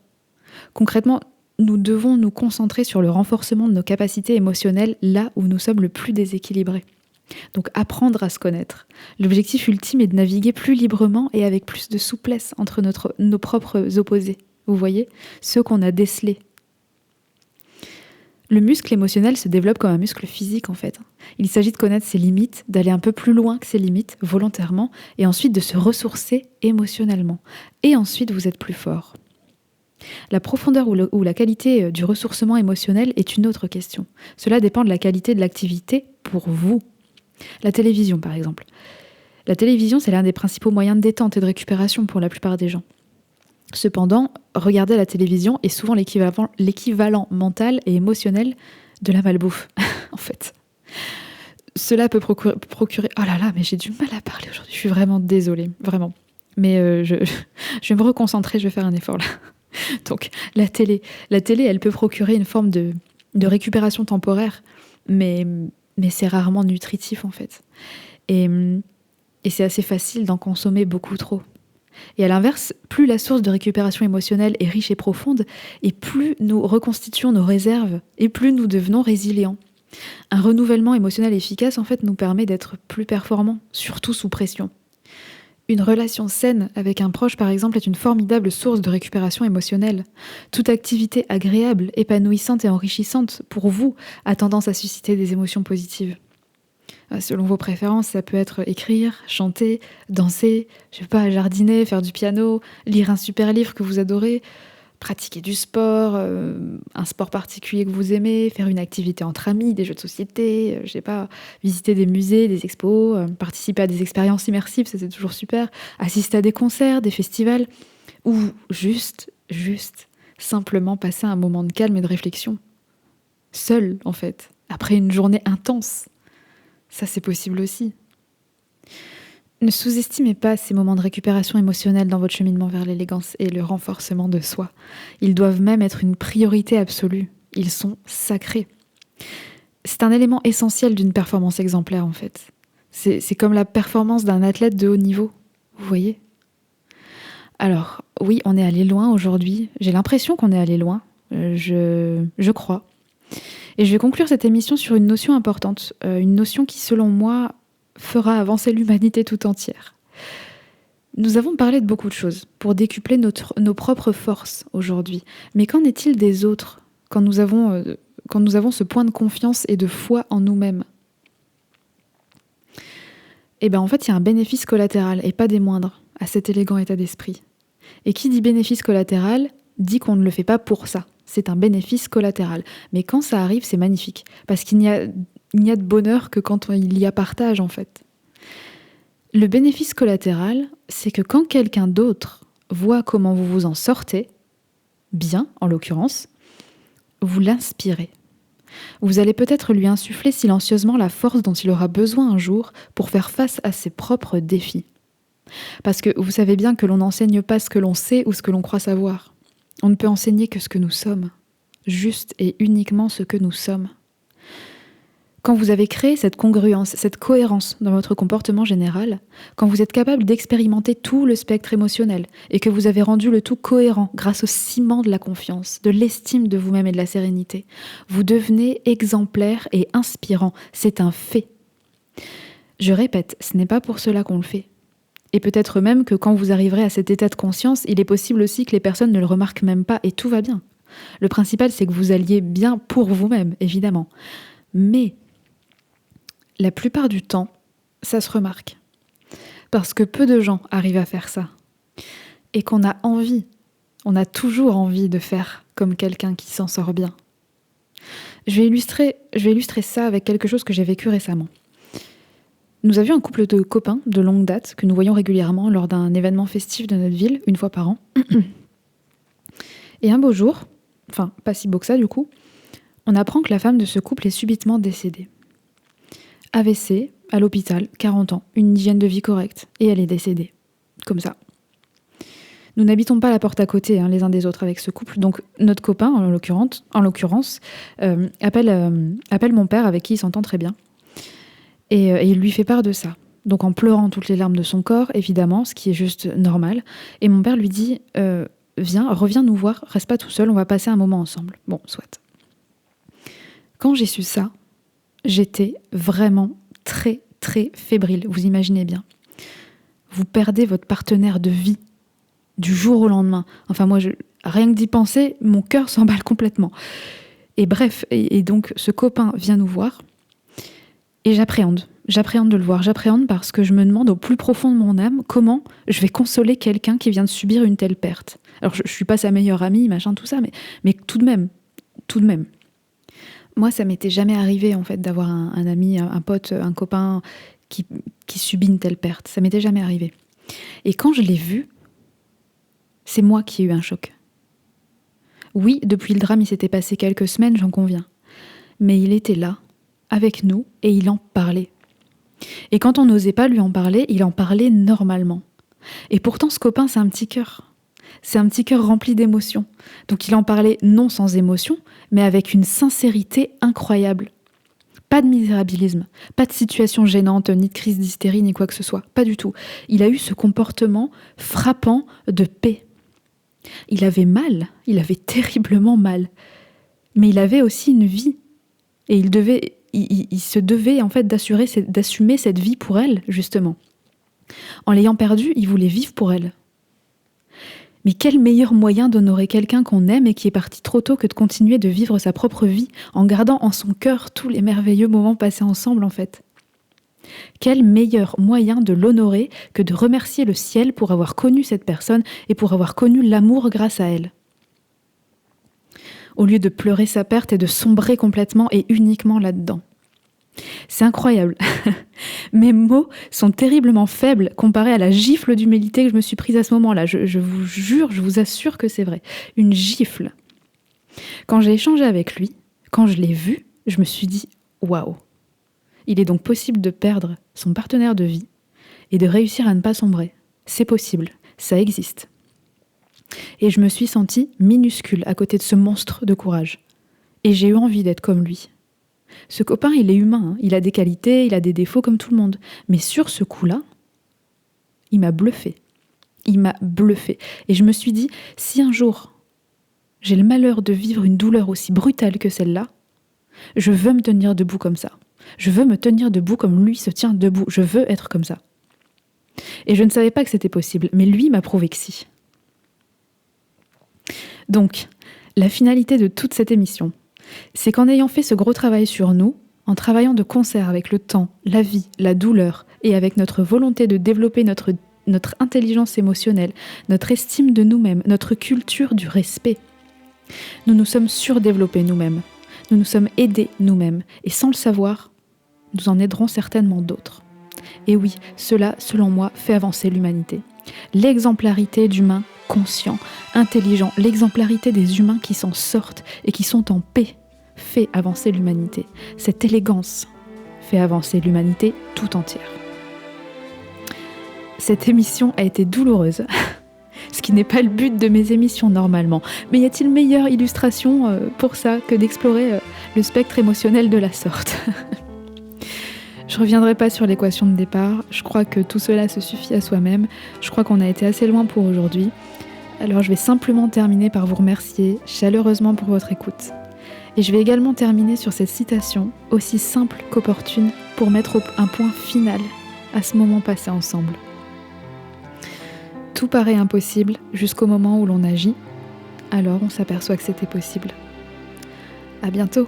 Concrètement, nous devons nous concentrer sur le renforcement de nos capacités émotionnelles là où nous sommes le plus déséquilibrés. Donc apprendre à se connaître. L'objectif ultime est de naviguer plus librement et avec plus de souplesse entre nos propres opposés. Vous voyez ? Ceux qu'on a décelés. Le muscle émotionnel se développe comme un muscle physique en fait. Il s'agit de connaître ses limites, d'aller un peu plus loin que ses limites, volontairement, et ensuite de se ressourcer émotionnellement. Et ensuite vous êtes plus fort. La profondeur ou la qualité du ressourcement émotionnel est une autre question. Cela dépend de la qualité de l'activité pour vous. La télévision par exemple. La télévision c'est l'un des principaux moyens de détente et de récupération pour la plupart des gens. Cependant, regarder la télévision est souvent l'équivalent mental et émotionnel de la malbouffe, en fait. Cela peut procurer... Oh là là, mais j'ai du mal à parler aujourd'hui, je suis vraiment désolée, vraiment. Mais je vais me reconcentrer, je vais faire un effort là. Donc, la télé, elle peut procurer une forme de récupération temporaire, mais c'est rarement nutritif, en fait. Et c'est assez facile d'en consommer beaucoup trop. Et à l'inverse, plus la source de récupération émotionnelle est riche et profonde, et plus nous reconstituons nos réserves, et plus nous devenons résilients. Un renouvellement émotionnel efficace, en fait, nous permet d'être plus performants, surtout sous pression. Une relation saine avec un proche, par exemple, est une formidable source de récupération émotionnelle. Toute activité agréable, épanouissante et enrichissante pour vous a tendance à susciter des émotions positives. Selon vos préférences, ça peut être écrire, chanter, danser, jardiner, faire du piano, lire un super livre que vous adorez, pratiquer du sport, un sport particulier que vous aimez, faire une activité entre amis, des jeux de société, visiter des musées, des expos, participer à des expériences immersives, ça c'est toujours super, assister à des concerts, des festivals, ou juste simplement passer un moment de calme et de réflexion. Seul, en fait, après une journée intense. Ça, c'est possible aussi. Ne sous-estimez pas ces moments de récupération émotionnelle dans votre cheminement vers l'élégance et le renforcement de soi. Ils doivent même être une priorité absolue. Ils sont sacrés. C'est un élément essentiel d'une performance exemplaire, en fait. C'est comme la performance d'un athlète de haut niveau. Vous voyez ? Alors, oui, on est allé loin aujourd'hui. J'ai l'impression qu'on est allé loin. Je crois. Et je vais conclure cette émission sur une notion importante, une notion qui, selon moi, fera avancer l'humanité tout entière. Nous avons parlé de beaucoup de choses pour décupler nos propres forces aujourd'hui. Mais qu'en est-il des autres quand nous avons ce point de confiance et de foi en nous-mêmes? Eh bien en fait, il y a un bénéfice collatéral, et pas des moindres, à cet élégant état d'esprit. Et qui dit bénéfice collatéral, dit qu'on ne le fait pas pour ça. C'est un bénéfice collatéral. Mais quand ça arrive, c'est magnifique. Parce qu'il n'y a de bonheur que quand il y a partage, en fait. Le bénéfice collatéral, c'est que quand quelqu'un d'autre voit comment vous vous en sortez, bien en l'occurrence, vous l'inspirez. Vous allez peut-être lui insuffler silencieusement la force dont il aura besoin un jour pour faire face à ses propres défis. Parce que vous savez bien que l'on n'enseigne pas ce que l'on sait ou ce que l'on croit savoir. On ne peut enseigner que ce que nous sommes, juste et uniquement ce que nous sommes. Quand vous avez créé cette congruence, cette cohérence dans votre comportement général, quand vous êtes capable d'expérimenter tout le spectre émotionnel et que vous avez rendu le tout cohérent grâce au ciment de la confiance, de l'estime de vous-même et de la sérénité, vous devenez exemplaire et inspirant. C'est un fait. Je répète, ce n'est pas pour cela qu'on le fait. Et peut-être même que quand vous arriverez à cet état de conscience, il est possible aussi que les personnes ne le remarquent même pas et tout va bien. Le principal, c'est que vous alliez bien pour vous-même, évidemment. Mais la plupart du temps, ça se remarque. Parce que peu de gens arrivent à faire ça. Et qu'on a envie, on a toujours envie de faire comme quelqu'un qui s'en sort bien. Je vais illustrer ça avec quelque chose que j'ai vécu récemment. Nous avions un couple de copains de longue date que nous voyions régulièrement lors d'un événement festif de notre ville, une fois par an. Et un beau jour, enfin pas si beau que ça du coup, on apprend que la femme de ce couple est subitement décédée. AVC, à l'hôpital, 40 ans, une hygiène de vie correcte, et elle est décédée. Comme ça. Nous n'habitons pas la porte à côté les uns des autres avec ce couple, donc notre copain, en l'occurrence, appelle mon père avec qui il s'entend très bien, et il lui fait part de ça. Donc en pleurant toutes les larmes de son corps, évidemment, ce qui est juste normal, et mon père lui dit « Viens, reviens nous voir, reste pas tout seul, on va passer un moment ensemble. » Bon, soit. Quand j'ai su ça, j'étais vraiment très, très fébrile, vous imaginez bien. Vous perdez votre partenaire de vie du jour au lendemain. Enfin, moi, rien que d'y penser, mon cœur s'emballe complètement. Et bref, et donc ce copain vient nous voir, et j'appréhende de le voir. J'appréhende parce que je me demande au plus profond de mon âme comment je vais consoler quelqu'un qui vient de subir une telle perte. Alors, je suis pas sa meilleure amie, machin, tout ça, mais tout de même. Moi, ça m'était jamais arrivé, en fait, d'avoir un ami, un pote, un copain qui subit une telle perte. Ça m'était jamais arrivé. Et quand je l'ai vu, c'est moi qui ai eu un choc. Oui, depuis le drame, il s'était passé quelques semaines, j'en conviens. Mais il était là, avec nous, et il en parlait. Et quand on n'osait pas lui en parler, il en parlait normalement. Et pourtant, ce copain, c'est un petit cœur. C'est un petit cœur rempli d'émotions. Donc il en parlait non sans émotion, mais avec une sincérité incroyable. Pas de misérabilisme, pas de situation gênante, ni de crise d'hystérie, ni quoi que ce soit. Pas du tout. Il a eu ce comportement frappant de paix. Il avait mal, il avait terriblement mal. Mais il avait aussi une vie. Et il se devait en fait d'assumer cette vie pour elle, justement. En l'ayant perdue, il voulait vivre pour elle. Mais quel meilleur moyen d'honorer quelqu'un qu'on aime et qui est parti trop tôt que de continuer de vivre sa propre vie en gardant en son cœur tous les merveilleux moments passés ensemble en fait. Quel meilleur moyen de l'honorer que de remercier le ciel pour avoir connu cette personne et pour avoir connu l'amour grâce à elle. Au lieu de pleurer sa perte et de sombrer complètement et uniquement là-dedans. C'est incroyable. Mes mots sont terriblement faibles comparés à la gifle d'humilité que je me suis prise à ce moment-là. Je vous jure, je vous assure que c'est vrai. Une gifle. Quand j'ai échangé avec lui, quand je l'ai vu, je me suis dit « Waouh !» Il est donc possible de perdre son partenaire de vie et de réussir à ne pas sombrer. C'est possible, ça existe. Et je me suis sentie minuscule à côté de ce monstre de courage. Et j'ai eu envie d'être comme lui. Ce copain, il est humain, il a des qualités, il a des défauts comme tout le monde. Mais sur ce coup-là, il m'a bluffé. Et je me suis dit, si un jour, j'ai le malheur de vivre une douleur aussi brutale que celle-là, je veux me tenir debout comme ça. Je veux me tenir debout comme lui se tient debout. Je veux être comme ça. Et je ne savais pas que c'était possible, mais lui m'a prouvé que si. Donc, la finalité de toute cette émission, c'est qu'en ayant fait ce gros travail sur nous, en travaillant de concert avec le temps, la vie, la douleur, et avec notre volonté de développer notre intelligence émotionnelle, notre estime de nous-mêmes, notre culture du respect, nous nous sommes surdéveloppés nous-mêmes, nous nous sommes aidés nous-mêmes, et sans le savoir, nous en aiderons certainement d'autres. Et oui, cela, selon moi, fait avancer l'humanité. L'exemplarité d'humains conscients, intelligents, l'exemplarité des humains qui s'en sortent et qui sont en paix, fait avancer l'humanité. Cette élégance fait avancer l'humanité tout entière. Cette émission a été douloureuse, ce qui n'est pas le but de mes émissions normalement. Mais y a-t-il meilleure illustration pour ça que d'explorer le spectre émotionnel de la sorte ? Je reviendrai pas sur l'équation de départ, je crois que tout cela se suffit à soi-même, je crois qu'on a été assez loin pour aujourd'hui. Alors je vais simplement terminer par vous remercier chaleureusement pour votre écoute. Et je vais également terminer sur cette citation, aussi simple qu'opportune, pour mettre un point final à ce moment passé ensemble. Tout paraît impossible jusqu'au moment où l'on agit, alors on s'aperçoit que c'était possible. À bientôt!